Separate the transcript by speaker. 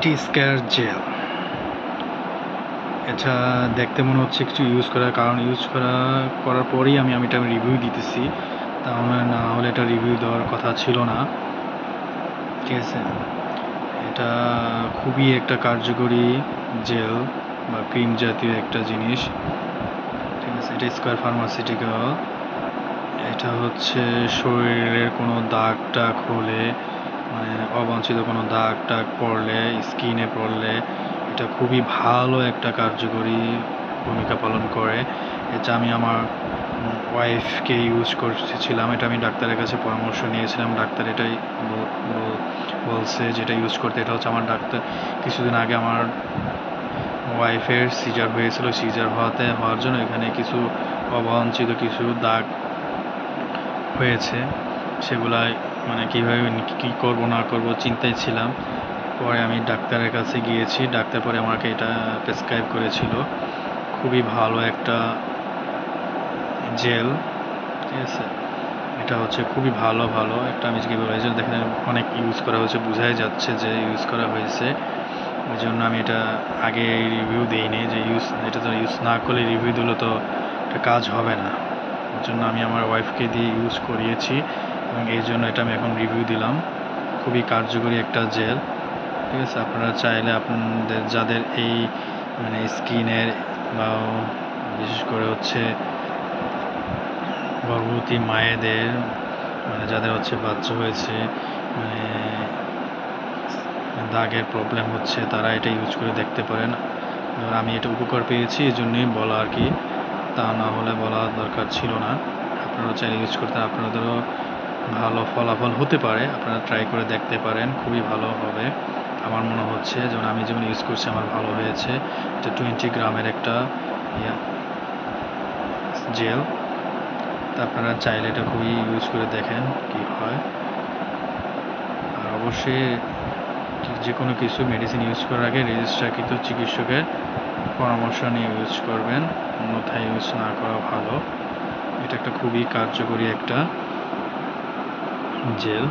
Speaker 1: ডিস্কার jail. এটা দেখতে মনে হচ্ছে কিছু ইউজ করার, কারণ ইউজ করার পরেই আমি এটা রিভিউ দিতেছি, তাহলে না হলে এটা রিভিউ দেওয়ার কথা ছিল না। ঠিক আছে, এটা খুবই একটা কার্যকরী জেল বা ক্রিম জাতীয় একটা জিনিস। ঠিক আছে, এটা স্কয়ার ফার্মাসিউটিক্যাল। এটা হচ্ছে শরীরের কোনো দাগ টাগ হলে, মানে অবাঞ্ছিত কোনো দাগ টাগ পড়লে, স্কিনে পড়লে এটা খুবই ভালো একটা কার্যকরী ভূমিকা পালন করে। এটা আমি আমার ওয়াইফকে ইউজ করতেছিলাম। এটা আমি ডাক্তারের কাছে পরামর্শ নিয়েছিলাম, ডাক্তার এটাই বলছে যেটা ইউজ করতে। এটা হচ্ছে আমার ডাক্তার কিছুদিন আগে আমার ওয়াইফের সিজার হয়েছিল, সিজার হওয়ার জন্য এখানে কিছু অবাঞ্ছিত কিছু দাগ হয়েছে, সেগুলাই মানে কীভাবে কী করবো না করবো চিন্তায় ছিলাম। পরে আমি ডাক্তারের কাছে গিয়েছি, ডাক্তার পরে আমাকে এটা প্রেসক্রাইব করেছিল। খুবই ভালো একটা জেল। ঠিক আছে, এটা হচ্ছে খুবই ভালো একটা, আমি কী বলবো, এই জন্য দেখেন অনেক ইউজ করা হয়েছে, বোঝাই যাচ্ছে যে ইউজ করা হয়েছে। ওই জন্য আমি এটা আগে রিভিউ দিইনি, যে এটা তো ইউজ না করলে রিভিউ দিলে তো এটা কাজ হবে না। ওর জন্য আমি আমার ওয়াইফকে দিয়ে ইউজ করিয়েছি এবং এই জন্য এটা আমি এখন রিভিউ দিলাম। খুবই কার্যকরী একটা জেল। ঠিক আছে, আপনারা চাইলে আপনাদের যাদের এই মানে স্কিনের বা বিশেষ করে হচ্ছে গর্ভবতী মায়েদের, মানে যাদের হচ্ছে বাচ্চা হয়েছে, মানে দাগের প্রবলেম হচ্ছে, তারা এটা ইউজ করে দেখতে পারেন। আমি এটা উপকার পেয়েছি, এই জন্যই বলা আর কি, তা না হলে বলা দরকার ছিল না। আপনারা চাইলে ইউজ করতে, আপনাদেরও ভালো ফলাফল হতে পারে, আপনারা ট্রাই করে দেখতে পারেন, খুবই ভালো হবে আমার মনে হচ্ছে। যেমন আমি যেমন ইউজ করছি আমার ভালো হয়েছে। এটা 20 গ্রামের একটা জেল, তা আপনারা চাইলে এটা খুবই ইউজ করে দেখেন কি হয়। আর অবশ্যই যে কোনো কিছু মেডিসিন ইউজ করার আগে রেজিস্ট্রারকৃত চিকিৎসকের পরামর্শ নিয়ে ইউজ করবেন, অন্যথায় ইউজ না করা ভালো। এটা একটা খুবই কার্যকরী একটা জেল।